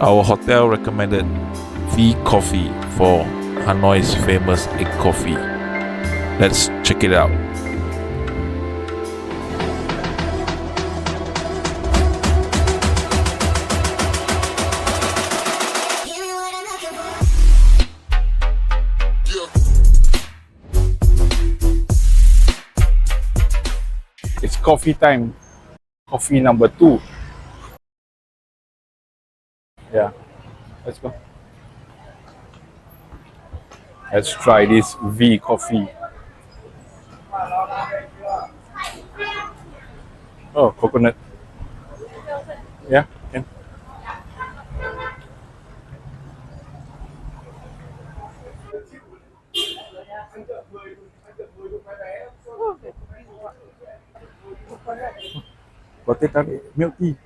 Our hotel recommended Vie Coffee for Hanoi's famous egg coffee. Let's check it out. It's coffee time. Coffee number 2. Yeah, let's go. Let's try this Vie Coffee. Oh, coconut. Yeah, can. Latte tarik milk tea.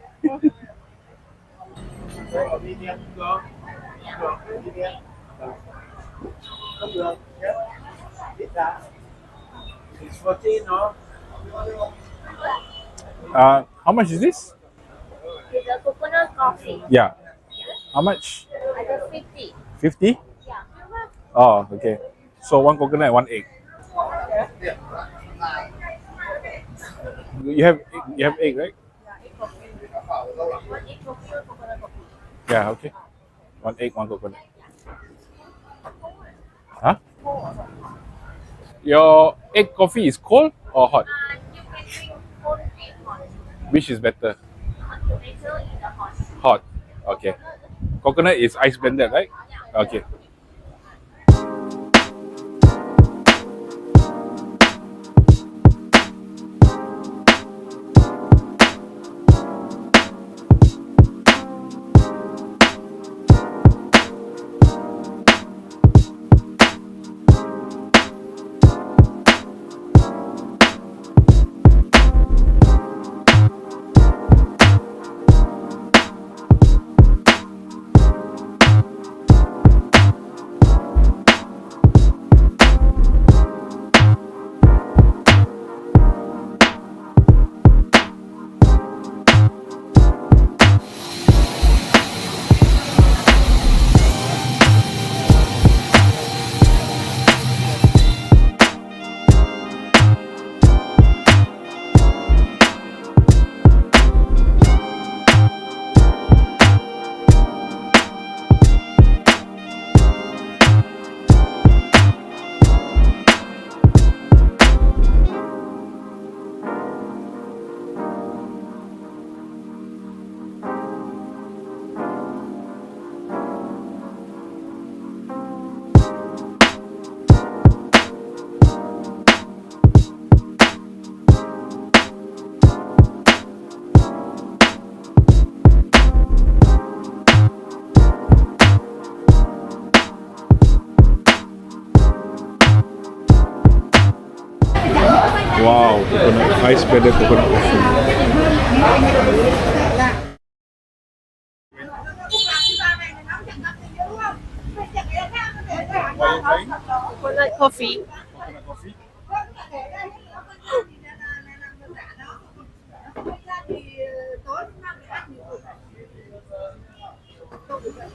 It's 14, no? How much is this? It's a coconut coffee. Yeah. How much? Under 50. 50? Yeah. Oh, okay. So one coconut, one egg. You have egg, right? One egg coffee or coconut coffee? Yeah, okay. One egg, one coconut. Huh? Your egg coffee is cold or hot? You can drink cold egg hot. Which is better? Later in the hot. Hot. Okay. Coconut is ice blended, right? Okay. Wow, coconut, ice blended coconut coffee. Coconut coffee. Coconut coffee?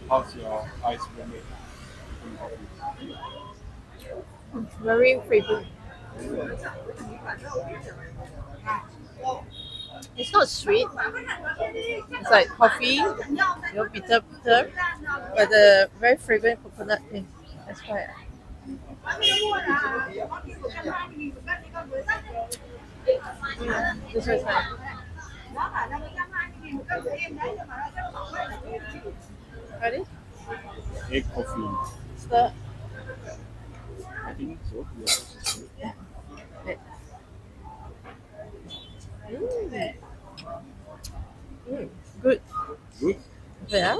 How's your ice blended coffee? Very fragrant. It's not sweet. It's like coffee, bitter, bitter, but very fragrant coconut thing. That's why. This was nice. Ready? Egg coffee. Stir. I think so. Yeah. Okay. Mm. Good. Good. Yeah.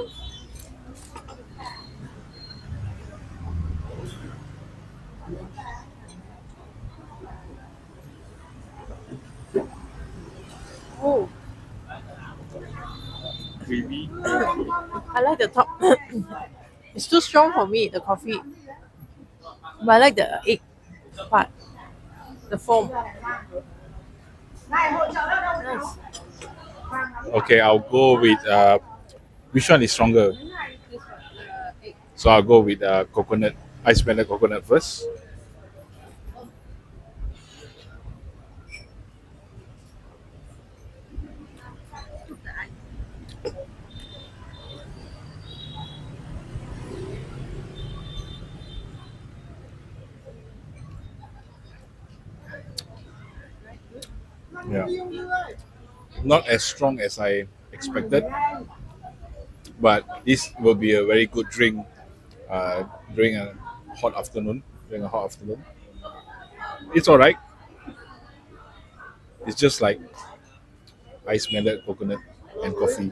Oh, Creamy. I like the top. It's too strong for me, the coffee. But I like the egg part, the foam. Nice. Okay, I'll go with Which one is stronger? This one, egg. So I'll go with coconut, ice blended coconut first. Yeah. Not as strong as I expected, but this will be a very good drink during a hot afternoon. During a hot afternoon, it's all right. It's just like ice melted coconut and coffee.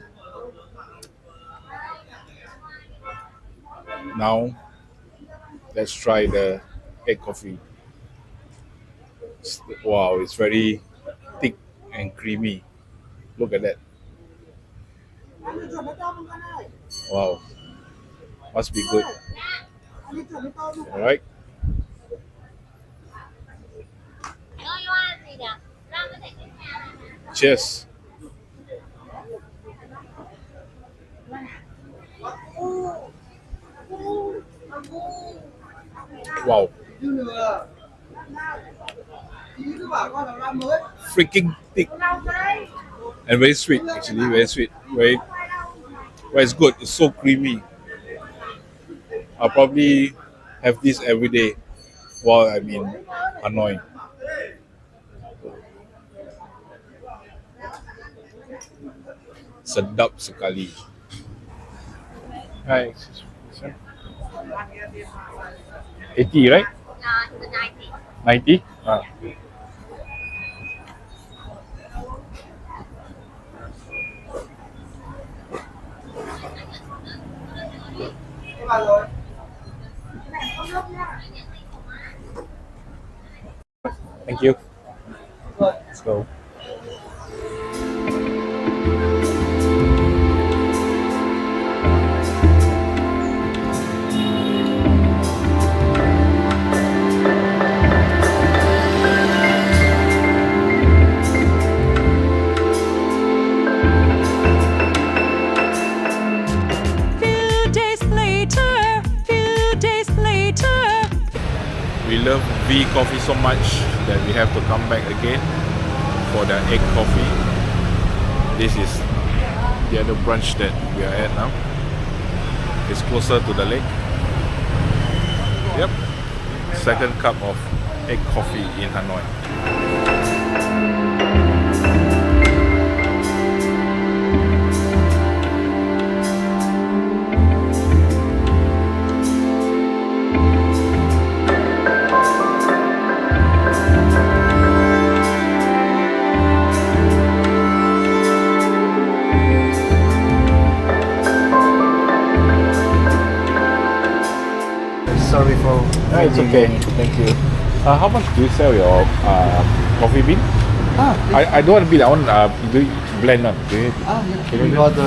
Now let's try the egg coffee. Wow, it's very thick and creamy. Look at that. Wow, must be good. All right. Cheers. Wow. Freaking thick and very sweet. Actually, very sweet. Very. Well, it's good. It's so creamy. I'll probably have this every day while I'm in Hanoi. Sedap sekali. Hi, excuse me, sir. 80, right? The 90. 90? Ah. Thank you. Let's go. We love Vie Coffee so much that we have to come back again for the egg coffee. This is the other branch that we are at now. It's closer to the lake. Yep. Second cup of egg coffee in Hanoi. Sorry for. It's okay. Thank you. How much do you sell your coffee bean? I don't want bean. I want do you blend one. Do you? Yeah. We got the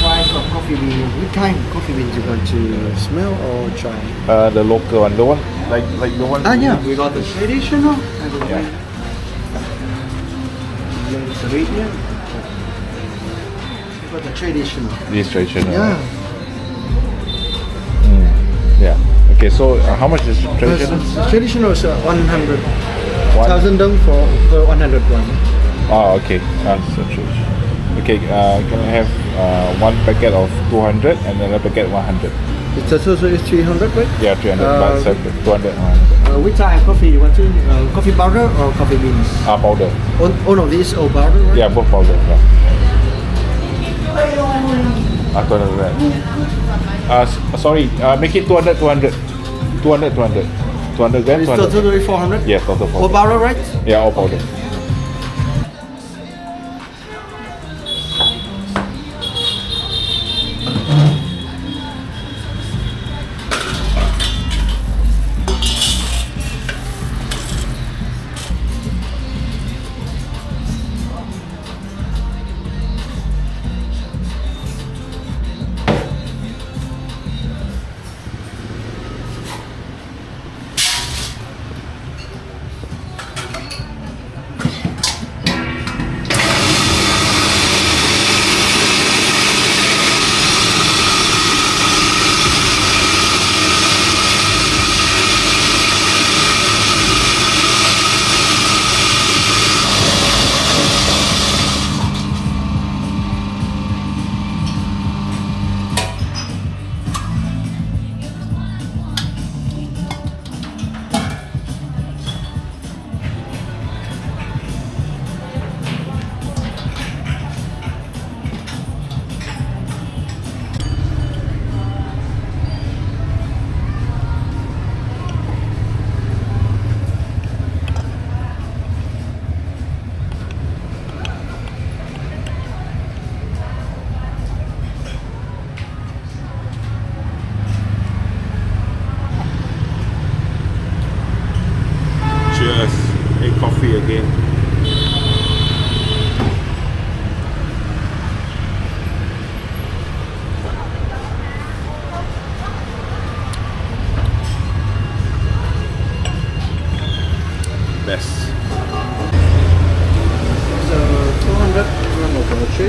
price of coffee bean. What kind of coffee beans you want to smell or try? The local one. The one like the one. Yeah. We got the traditional. And the Yeah. Mediterranean. We got the traditional. This traditional. Yeah. Yeah. Okay. So how much is traditional? The traditional is 100. One? 1,000 dong for per 100 one. Oh, okay. So traditional. Okay. Can I have one packet of 200 and another packet 100? It's also is 300, right? Yeah, 300. But separate. 200. 100. Which type of coffee you want to? Coffee powder or coffee beans? Powder. All of these all powder, right? Yeah, both powder. Yeah. 200. Sorry. Make it 200. 200. 200. 200. 200 grams. It's 200. totally 400? Yes, total All powder. powder, right? Yeah, all powder.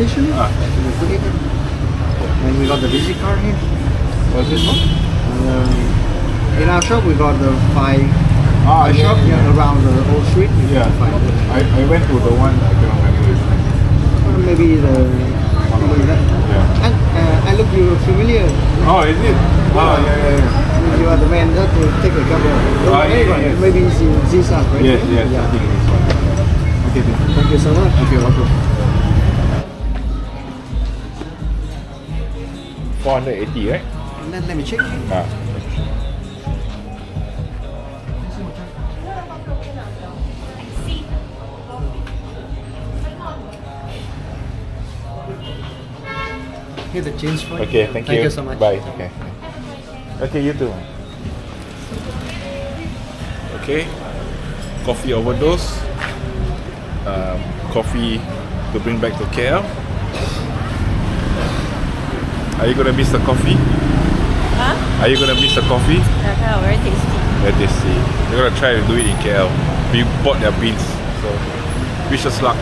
traditional. Ah. We put it in. And we got the visit card here. What's this one? In our shop, we got the five Yeah, shop around the whole street. You Yeah. can find it. I went to the one, I cannot remember his name. Maybe that. Yeah. And I look you familiar. Oh, is it? Oh, yeah. You are the man that will take a couple. Yes. Maybe it's in this house, right? Yes, I Yeah. think this one. Okay, Thank you so much. okay, welcome. 480, right? Let me check. Ah. Here's the change for you. Okay, thank you. Thank you so much. Bye. Okay. Okay, you too. Okay. Coffee overdose. Coffee to bring back to KL. Are you gonna miss the coffee? Huh? Are you gonna miss the coffee? Yeah, very tasty. Very tasty. We're gonna try to do it in KL. We bought their beans, so wish us luck.